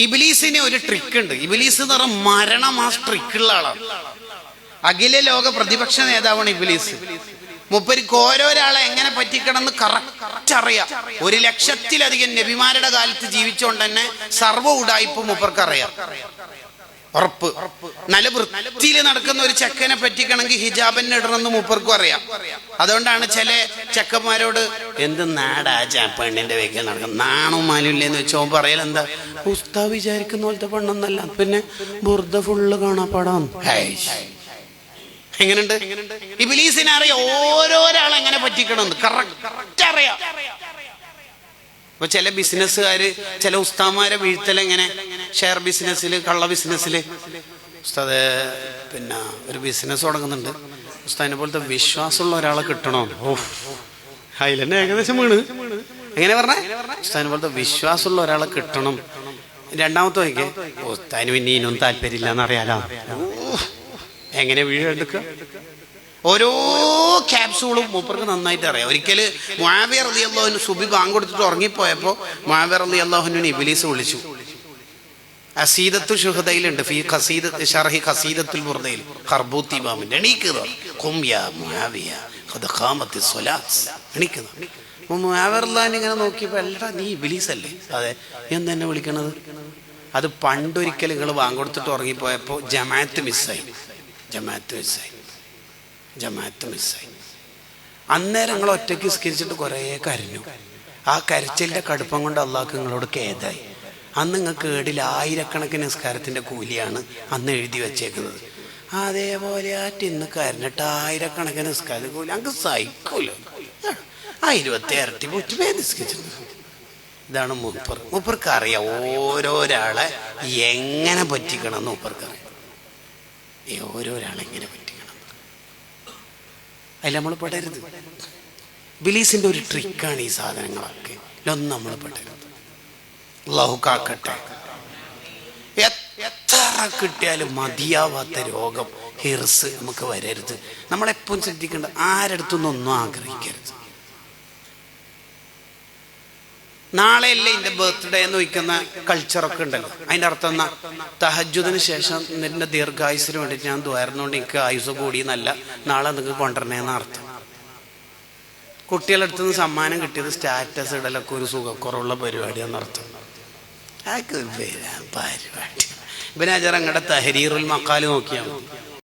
ഇബ്ലീസിന് ഒരു ട്രിക്ക് ഉണ്ട്. ഇബ്ലീസ് എന്ന് പറഞ്ഞാൽ മരണം ആ ട്രിക്കുള്ള ആളാണ്. അഖില ലോക പ്രതിപക്ഷ നേതാവാണ് ഇബ്ലീസ്. മൂപ്പർക്ക് ഓരോരാളെ എങ്ങനെ പറ്റിക്കണം എന്ന് കറക്റ്റ് അറിയാം. 1,00,000-ലധികം നബിമാരുടെ കാലത്ത് ജീവിച്ചുകൊണ്ട് തന്നെ സർവ്വ ഉഡായിപ്പ് മൂപ്പർക്ക് അറിയാം, ഉറപ്പ്. നല്ല വൃത്തിയിൽ നടക്കുന്ന ഒരു ചെക്കനെ പറ്റിക്കണമെങ്കിൽ ഹിജാബന്നെ ഇടണമെന്ന് മൂപ്പർക്കും അറിയാം. അതുകൊണ്ടാണ് ചില ചെക്കന്മാരോട് എന്ത് നാടാ പെണ്ണിന്റെ വേഗം നടക്കും, നാണവും മാലില്ലെന്ന് വെച്ചോ പറയൽ എന്താ, ഉസ്താദ് വിചാരിക്കുന്ന പോലത്തെ പെണ്ണൊന്നല്ല, പിന്നെ ബുർദ ഫുള്ള് കാണാപ്പാടാം. എങ്ങനെയുണ്ട്? ഇബ്ലീസിനെ അറിയാം ഓരോരാളെ എങ്ങനെ പറ്റിക്കണമെന്ന് കറക്റ്റ് അറിയാം. അപ്പൊ ചില ബിസിനസ്സുകാര് ചില ഉസ്താമാരെ വീഴ്ത്തലെങ്ങനെ, ഷെയർ ബിസിനസ്സിൽ, കള്ള ബിസിനസ്സിൽ, ഉസ്താദ് പിന്നെ ഒരു ബിസിനസ് തുടങ്ങുന്നുണ്ട്, ഉസ്താദിനെ പോലത്തെ വിശ്വാസമുള്ള ഒരാളെ കിട്ടണോ? അതിലെന്നെ ഏകദേശം വീണ്. എങ്ങനെ പറഞ്ഞേ? ഉസ്താദിനെ പോലത്തെ വിശ്വാസമുള്ള ഒരാളെ കിട്ടണം. രണ്ടാമത്തെ വയ്ക്ക് ഉസ്താദിന് പിന്നെ ഇനൊന്നും താല്പര്യമില്ല എന്നറിയാലോ. എങ്ങനെ വീഴെടുക്കുക? ഓരോ ക്യാപ്സൂളും മൂപ്പർക്ക് നന്നായിട്ട് അറിയാം. ഒരിക്കൽ മുആവിയ റളിയല്ലാഹു സുബി ബാങ്ക് കൊടുത്തിട്ട് ഉറങ്ങിപ്പോയപ്പോൾ മുആവിയ റളിയല്ലാഹുവിനെ ഇബ്ലീസ് വിളിച്ചു. അസീദത്തു ശുഹദയിലുണ്ട്, ഫീ ഖസീദത്ത് ശർഹി ഖസീദത്തുൽ ബുർദയിൽ ഖർബൂത്തി ഇമാമിന്റെ. എണീക്കുക, ഖും യാ മുആവിയ ഖദ് ഖാമത്തിസ് സ്വലാത്ത്. എണീക്കുക. മുആവിയ റളിയല്ലാഹു ഇങ്ങനെ നോക്കിയപ്പോൾ, അല്ലടാ നീ ഇബ്ലീസ് അല്ലേ? അതെ. എന്തെന്നെ വിളിക്കണത്? അത് പണ്ടൊരിക്കൽ നിങ്ങൾ ബാങ്ക് കൊടുത്തിട്ട് ഉറങ്ങിപ്പോയപ്പോൾ ജമാഅത്ത് മിസ്സായി. അന്നേരം നിങ്ങൾ ഒറ്റയ്ക്ക് നിസ്കരിച്ചിട്ട് കുറേ കരഞ്ഞു. ആ കരച്ചിലിന്റെ കടുപ്പം കൊണ്ട് അള്ളാഹ്ക്ക് നിങ്ങളോട് ഖേദായി. അന്ന് നിങ്ങൾക്ക് ഏടിൽ 1000കണക്കിന് നിസ്കാരത്തിന്റെ കൂലിയാണ് അന്ന് എഴുതി വെച്ചേക്കുന്നത്. അതേപോലെ ആറ്റ് ഇന്ന് കരഞ്ഞിട്ട് 1000കണക്കിന് നിസ്കാരത്തിന്റെ കൂലി അങ്ങ് സഹിക്കൂല. 20 ഇരട്ടി മുറ്റുപേ നിസ്കരിച്ചിട്ടുണ്ട്. ഇതാണ് മൂപ്പർക്ക് അറിയാം ഓരോരാളെ എങ്ങനെ പറ്റിക്കണം എന്ന് മൂപ്പർക്കറിയാം. ഓരോരാളെ എങ്ങനെ പറ്റിക്കണം അതിൽ നമ്മൾ പെടരുത്. ഇബ്ലീസിന്റെ ഒരു ട്രിക്കാണ് ഈ സാധനങ്ങളൊക്കെ. ഇതൊന്നും നമ്മൾ പെടരുത്. അല്ലാഹു കാക്കട്ടെ. എത്ര കിട്ടിയാലും മതിയാവാത്ത രോഗം, ഹിർസ് നമുക്ക് വരരുത്. നമ്മളെപ്പോഴും ശ്രദ്ധിക്കേണ്ട, ആരടുത്തൊന്നും ആഗ്രഹിക്കരുത്. നാളെയല്ലേ എൻ്റെ ബർത്ത്ഡേ എന്ന് വയ്ക്കുന്ന കൾച്ചറൊക്കെ ഉണ്ടല്ലോ. അതിൻ്റെ അർത്ഥം എന്നാ, തഹജ്ജുദിന് ശേഷം നിന്റെ ദീർഘായുസിന് വേണ്ടിയിട്ട് ഞാൻ ദ്വാരുന്നോണ്ട് എനിക്ക് ആയുസ് കൂടിയെന്നല്ല, നാളെ നിങ്ങൾക്ക് കൊണ്ടുവരണേന്ന് അർത്ഥം. കുട്ടികളുടെ അടുത്തുനിന്ന് സമ്മാനം കിട്ടിയത് സ്റ്റാറ്റസ് ഇടലൊക്കെ ഒരു സുഖക്കുറവുള്ള പരിപാടിയാണെന്നർത്ഥം. പരിപാടി ഇബ്നു ഹജർ അങ്ങടെ തഹരീറുൽ മഖാൽ നോക്കിയാൽ മതി.